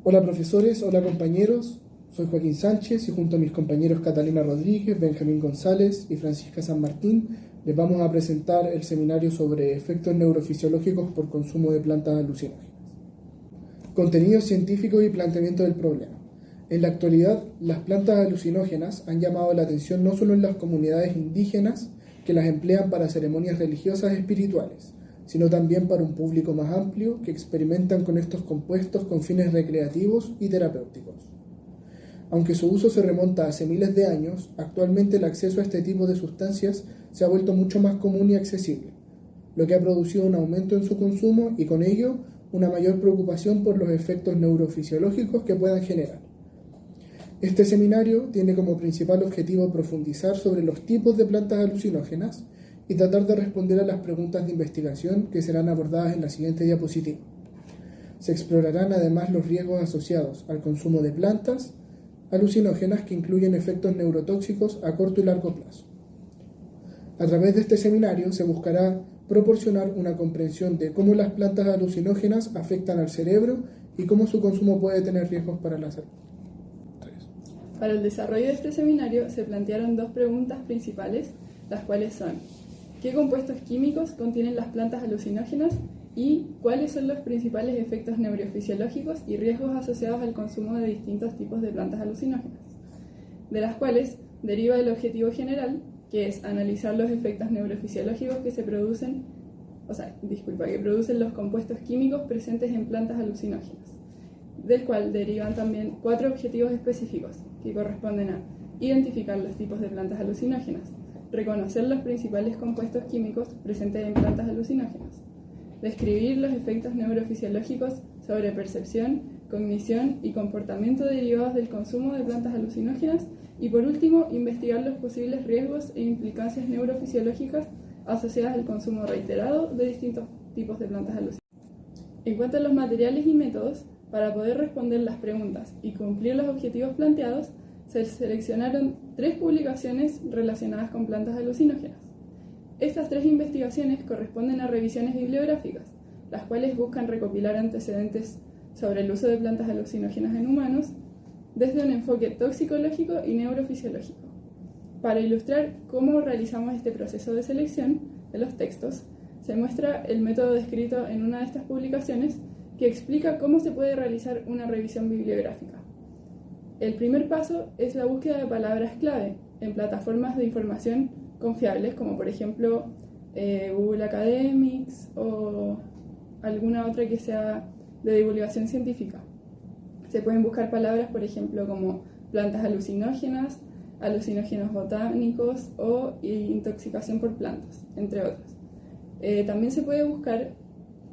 Hola profesores, hola compañeros, soy Joaquín Sánchez y junto a mis compañeros Catalina Rodríguez, Benjamín González y Francisca San Martín les vamos a presentar el seminario sobre efectos neurofisiológicos por consumo de plantas alucinógenas. Contenido científico y planteamiento del problema. En la actualidad, las plantas alucinógenas han llamado la atención no solo en las comunidades indígenas que las emplean para ceremonias religiosas y espirituales, sino también para un público más amplio que experimentan con estos compuestos con fines recreativos y terapéuticos. Aunque su uso se remonta hace miles de años, actualmente el acceso a este tipo de sustancias se ha vuelto mucho más común y accesible, lo que ha producido un aumento en su consumo y con ello una mayor preocupación por los efectos neurofisiológicos que puedan generar. Este seminario tiene como principal objetivo profundizar sobre los tipos de plantas alucinógenas y tratar de responder a las preguntas de investigación que serán abordadas en la siguiente diapositiva. Se explorarán además los riesgos asociados al consumo de plantas alucinógenas que incluyen efectos neurotóxicos a corto y largo plazo. A través de este seminario se buscará proporcionar una comprensión de cómo las plantas alucinógenas afectan al cerebro y cómo su consumo puede tener riesgos para la salud. Para el desarrollo de este seminario se plantearon dos preguntas principales, las cuales son: ¿qué compuestos químicos contienen las plantas alucinógenas? Y ¿cuáles son los principales efectos neurofisiológicos y riesgos asociados al consumo de distintos tipos de plantas alucinógenas? De las cuales deriva el objetivo general, que es analizar los efectos neurofisiológicos que producen los compuestos químicos presentes en plantas alucinógenas, del cual derivan también 4 objetivos específicos, que corresponden a identificar los tipos de plantas alucinógenas, reconocer los principales compuestos químicos presentes en plantas alucinógenas, describir los efectos neurofisiológicos sobre percepción, cognición y comportamiento derivados del consumo de plantas alucinógenas y, por último, investigar los posibles riesgos e implicancias neurofisiológicas asociadas al consumo reiterado de distintos tipos de plantas alucinógenas. En cuanto a los materiales y métodos, para poder responder las preguntas y cumplir los objetivos planteados, se seleccionaron 3 publicaciones relacionadas con plantas alucinógenas. Estas 3 investigaciones corresponden a revisiones bibliográficas, las cuales buscan recopilar antecedentes sobre el uso de plantas alucinógenas en humanos desde un enfoque toxicológico y neurofisiológico. Para ilustrar cómo realizamos este proceso de selección de los textos, se muestra el método descrito en una de estas publicaciones que explica cómo se puede realizar una revisión bibliográfica. El primer paso es la búsqueda de palabras clave en plataformas de información confiables, como por ejemplo Google Academics o alguna otra que sea de divulgación científica. Se pueden buscar palabras, por ejemplo, como plantas alucinógenas, alucinógenos botánicos o intoxicación por plantas, entre otros. También se puede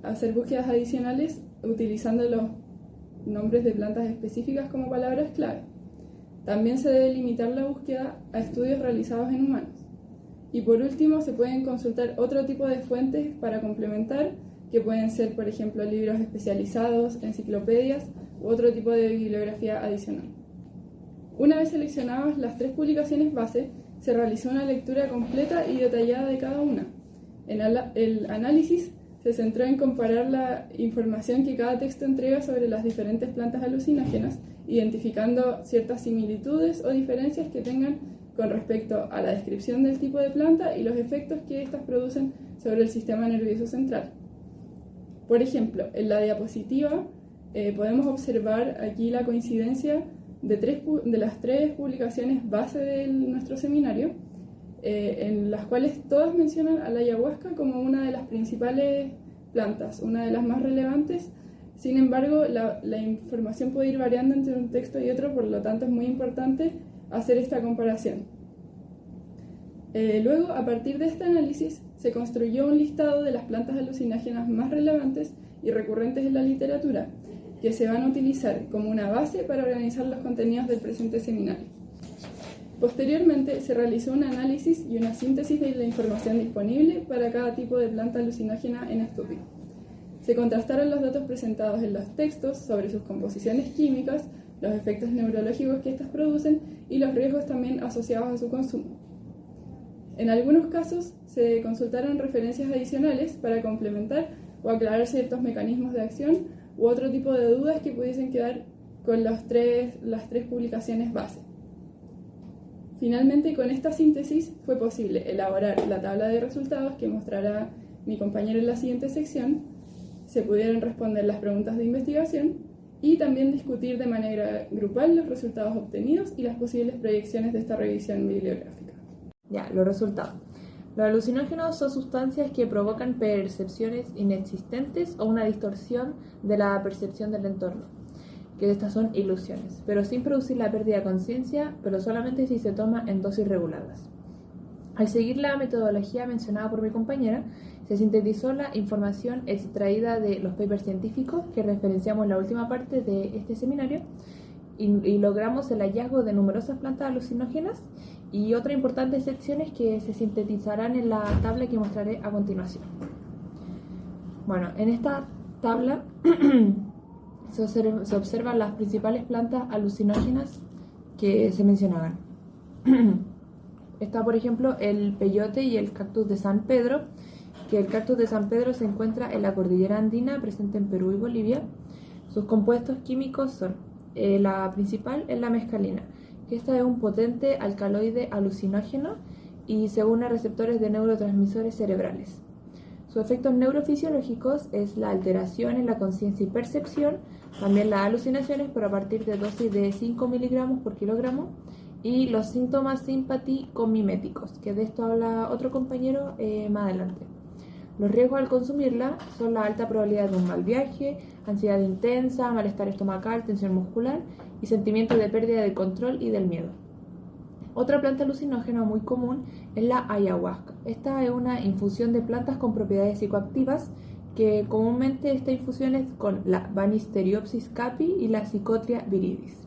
hacer búsquedas adicionales utilizando los nombres de plantas específicas como palabras clave. También se debe limitar la búsqueda a estudios realizados en humanos. Y por último, se pueden consultar otro tipo de fuentes para complementar, que pueden ser, por ejemplo, libros especializados, enciclopedias u otro tipo de bibliografía adicional. Una vez seleccionadas las 3 publicaciones base, se realizó una lectura completa y detallada de cada una. El análisis se centró en comparar la información que cada texto entrega sobre las diferentes plantas alucinógenas, identificando ciertas similitudes o diferencias que tengan con respecto a la descripción del tipo de planta y los efectos que éstas producen sobre el sistema nervioso central. Por ejemplo, en la diapositiva podemos observar aquí la coincidencia de las 3 publicaciones base de nuestro seminario, en las cuales todas mencionan a la ayahuasca como una de las principales plantas, una de las más relevantes. Sin embargo, la información puede ir variando entre un texto y otro, por lo tanto es muy importante hacer esta comparación. Luego, a partir de este análisis, se construyó un listado de las plantas alucinógenas más relevantes y recurrentes en la literatura, que se van a utilizar como una base para organizar los contenidos del presente seminario. Posteriormente, se realizó un análisis y una síntesis de la información disponible para cada tipo de planta alucinógena en estudio. Se contrastaron los datos presentados en los textos sobre sus composiciones químicas, los efectos neurológicos que éstas producen y los riesgos también asociados a su consumo. En algunos casos, se consultaron referencias adicionales para complementar o aclarar ciertos mecanismos de acción u otro tipo de dudas que pudiesen quedar con las tres publicaciones base. Finalmente, con esta síntesis fue posible elaborar la tabla de resultados que mostrará mi compañero en la siguiente sección. Se pudieron responder las preguntas de investigación y también discutir de manera grupal los resultados obtenidos y las posibles proyecciones de esta revisión bibliográfica. Ya, los resultados. Los alucinógenos son sustancias que provocan percepciones inexistentes o una distorsión de la percepción del entorno, que estas son ilusiones, pero sin producir la pérdida de conciencia, pero solamente si se toma en dosis reguladas. Al seguir la metodología mencionada por mi compañera, se sintetizó la información extraída de los papers científicos que referenciamos en la última parte de este seminario y logramos el hallazgo de numerosas plantas alucinógenas y otras importantes secciones que se sintetizarán en la tabla que mostraré a continuación. Bueno, en esta tabla se observan las principales plantas alucinógenas que se mencionaban. Está, por ejemplo, el peyote y el cactus de San Pedro, que el cactus de San Pedro se encuentra en la cordillera andina, presente en Perú y Bolivia. Sus compuestos químicos son, la principal es la mescalina, que esta es un potente alcaloide alucinógeno y se une a receptores de neurotransmisores cerebrales. Sus efectos neurofisiológicos es la alteración en la conciencia y percepción, también las alucinaciones, pero a partir de dosis de 5 miligramos por kilogramo, y los síntomas simpaticomiméticos, que de esto habla otro compañero más adelante. Los riesgos al consumirla son la alta probabilidad de un mal viaje, ansiedad intensa, malestar estomacal, tensión muscular y sentimientos de pérdida del control y del miedo. Otra planta alucinógena muy común es la ayahuasca. Esta es una infusión de plantas con propiedades psicoactivas que comúnmente esta infusión es con la Banisteriopsis capi y la Psychotria viridis.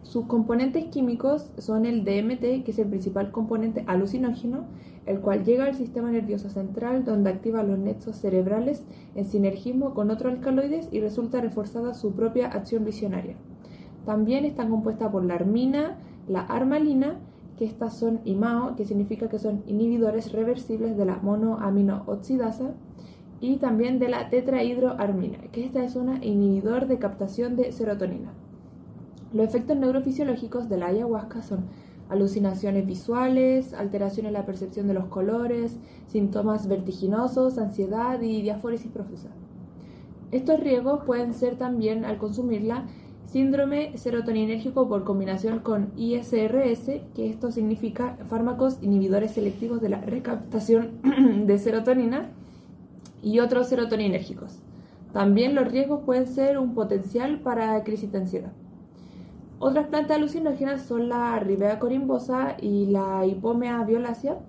Sus componentes químicos son el DMT, que es el principal componente alucinógeno, el cual llega al sistema nervioso central donde activa los nexos cerebrales en sinergismo con otros alcaloides y resulta reforzada su propia acción visionaria. También está compuesta por la armina, la armalina, que estas son IMAO, que significa que son inhibidores reversibles de la monoaminooxidasa, y también de la tetrahidroarmina, que esta es un inhibidor de captación de serotonina. Los efectos neurofisiológicos de la ayahuasca son alucinaciones visuales, alteraciones en la percepción de los colores, síntomas vertiginosos, ansiedad y diaforesis profusa. Estos riesgos pueden ser también, al consumirla, síndrome serotoninérgico por combinación con ISRS, que esto significa fármacos inhibidores selectivos de la recaptación de serotonina, y otros serotoninérgicos. También los riesgos pueden ser un potencial para crisis de ansiedad. Otras plantas alucinógenas son la Ribera corimbosa y la Hipomea violacea,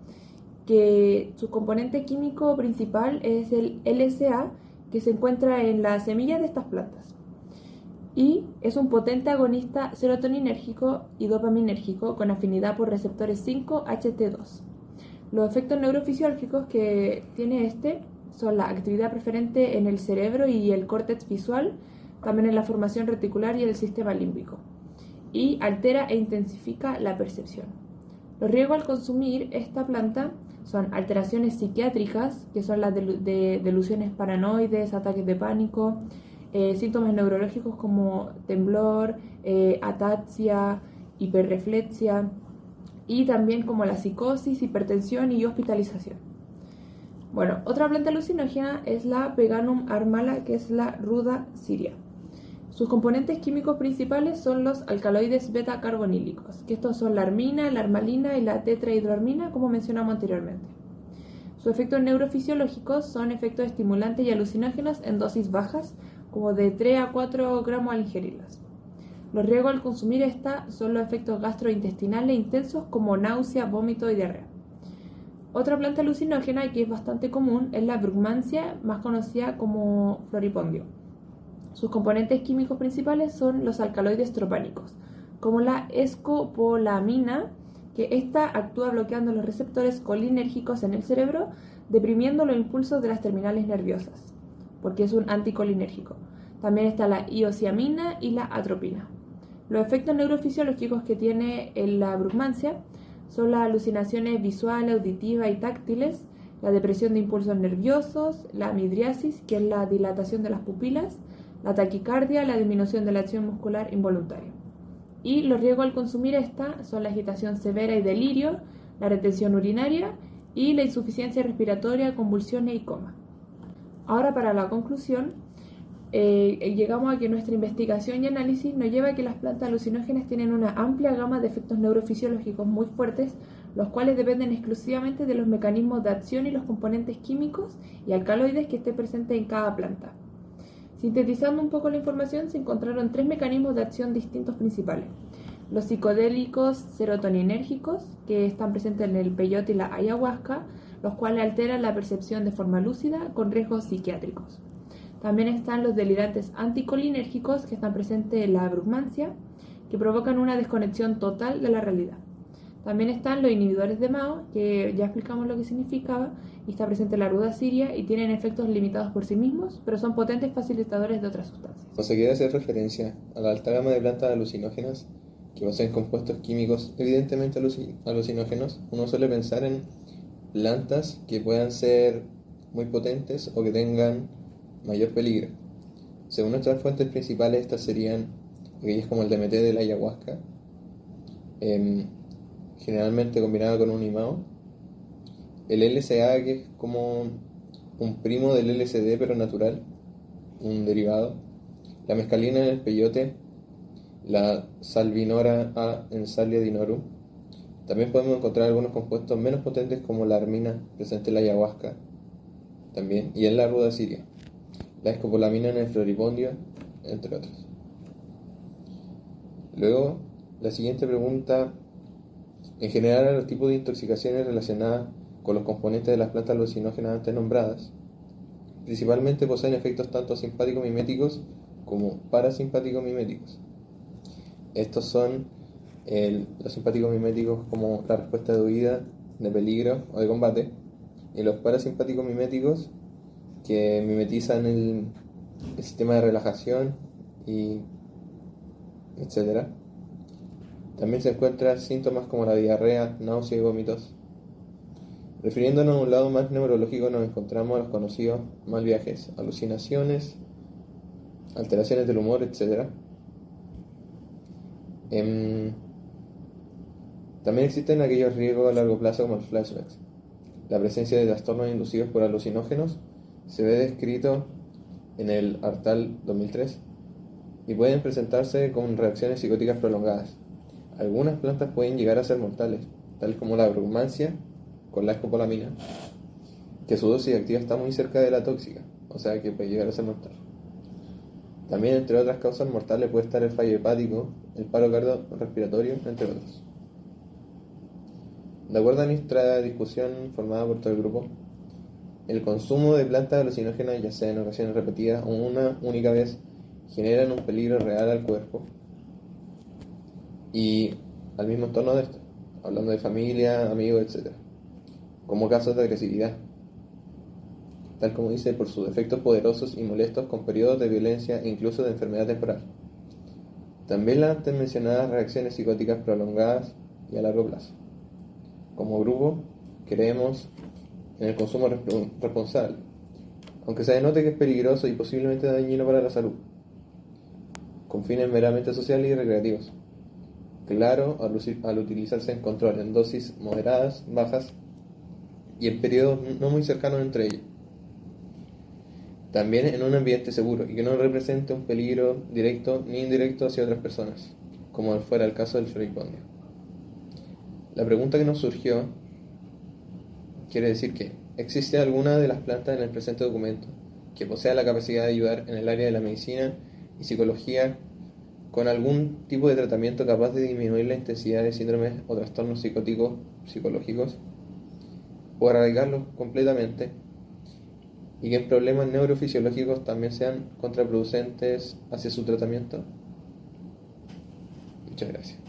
que su componente químico principal es el LSA, que se encuentra en las semillas de estas plantas. Y es un potente agonista serotoninérgico y dopaminérgico con afinidad por receptores 5-HT2. Los efectos neurofisiológicos que tiene son la actividad preferente en el cerebro y el córtex visual, también en la formación reticular y el sistema límbico, y altera e intensifica la percepción. Los riesgos al consumir esta planta son alteraciones psiquiátricas, que son las de delusiones paranoides, ataques de pánico, síntomas neurológicos como temblor, ataxia, hiperreflexia, y también como la psicosis, hipertensión y hospitalización. Bueno, otra planta alucinógena es la Peganum armala, que es la Ruda siria. Sus componentes químicos principales son los alcaloides beta-carbonílicos, que estos son la armina, la armalina y la tetrahidroarmina, como mencionamos anteriormente. Sus efectos neurofisiológicos son efectos estimulantes y alucinógenos en dosis bajas, como de 3 a 4 gramos al ingerirlas. Los riesgos al consumir esta son los efectos gastrointestinales intensos, como náusea, vómito y diarrea. Otra planta alucinógena que es bastante común es la Brugmansia, más conocida como floripondio. Sus componentes químicos principales son los alcaloides tropánicos, como la escopolamina, que esta actúa bloqueando los receptores colinérgicos en el cerebro, deprimiendo los impulsos de las terminales nerviosas, porque es un anticolinérgico. También está la iosiamina y la atropina. Los efectos neurofisiológicos que tiene la Brugmansia son las alucinaciones visuales, auditivas y táctiles, la depresión de impulsos nerviosos, la midriasis, que es la dilatación de las pupilas, la taquicardia, la disminución de la acción muscular involuntaria. Y los riesgos al consumir esta son la agitación severa y delirio, la retención urinaria y la insuficiencia respiratoria, convulsiones y coma. Ahora, para la conclusión, llegamos a que nuestra investigación y análisis nos lleva a que las plantas alucinógenas tienen una amplia gama de efectos neurofisiológicos muy fuertes, los cuales dependen exclusivamente de los mecanismos de acción y los componentes químicos y alcaloides que estén presentes en cada planta. Sintetizando un poco la información, se encontraron 3 mecanismos de acción distintos principales. Los psicodélicos serotoninérgicos, que están presentes en el peyote y la ayahuasca, los cuales alteran la percepción de forma lúcida con riesgos psiquiátricos. También están los delirantes anticolinérgicos, que están presentes en la brugmancia, que provocan una desconexión total de la realidad. También están los inhibidores de MAO, que ya explicamos lo que significaba, y está presente la ruda siria y tienen efectos limitados por sí mismos, pero son potentes facilitadores de otras sustancias. Cuando se quiere hacer referencia a la alta gama de plantas alucinógenas que poseen compuestos químicos evidentemente alucinógenos, uno suele pensar en plantas que puedan ser muy potentes o que tengan mayor peligro. Según nuestras fuentes principales, estas serían aquellas como el DMT de la ayahuasca, generalmente combinada con un IMAO, el LSA, que es como un primo del LSD pero natural, un derivado, la mescalina en el peyote, la salvinora A en Salvia dinorum. También podemos encontrar algunos compuestos menos potentes como la armina presente en la ayahuasca también, y en la ruda siria, la escopolamina en el floripondio, entre otros. Luego, la siguiente pregunta: en general, a los tipos de intoxicaciones relacionadas con los componentes de las plantas alucinógenas antes nombradas, principalmente poseen efectos tanto simpático-miméticos como parasimpático-miméticos. Estos son los simpático-miméticos como la respuesta de huida, de peligro o de combate, y los parasimpático-miméticos que mimetizan el sistema de relajación y etc. También se encuentran síntomas como la diarrea, náusea y vómitos. Refiriéndonos a un lado más neurológico, nos encontramos a los conocidos mal viajes, alucinaciones, alteraciones del humor, etc. También existen aquellos riesgos a largo plazo como los flashbacks. La presencia de trastornos inducidos por alucinógenos se ve descrito en el Hartal 2003 y pueden presentarse con reacciones psicóticas prolongadas. Algunas plantas pueden llegar a ser mortales, tales como la brugmancia con la escopolamina, que su dosis activa está muy cerca de la tóxica, o sea que puede llegar a ser mortal. También, entre otras causas mortales, puede estar el fallo hepático, el paro cardiorrespiratorio, entre otros. De acuerdo a nuestra discusión formada por todo el grupo, el consumo de plantas alucinógenas, ya sea en ocasiones repetidas o una única vez, generan un peligro real al cuerpo y al mismo entorno de esto, hablando de familia, amigos, etc., como casos de agresividad, tal como dice, por sus efectos poderosos y molestos con periodos de violencia e incluso de enfermedad temporal. También las antes mencionadas reacciones psicóticas prolongadas y a largo plazo. Como grupo, creemos en el consumo responsable, aunque se denote que es peligroso y posiblemente dañino para la salud, con fines meramente sociales y recreativos. Claro, al utilizarse en control en dosis moderadas, bajas y en periodos no muy cercanos entre ellos. También en un ambiente seguro y que no represente un peligro directo ni indirecto hacia otras personas, como fuera el caso del floripondio. La pregunta que nos surgió quiere decir que ¿existe alguna de las plantas en el presente documento que posea la capacidad de ayudar en el área de la medicina y psicología con algún tipo de tratamiento capaz de disminuir la intensidad de síndromes o trastornos psicóticos psicológicos o erradicarlos completamente, y que problemas neurofisiológicos también sean contraproducentes hacia su tratamiento? Muchas gracias.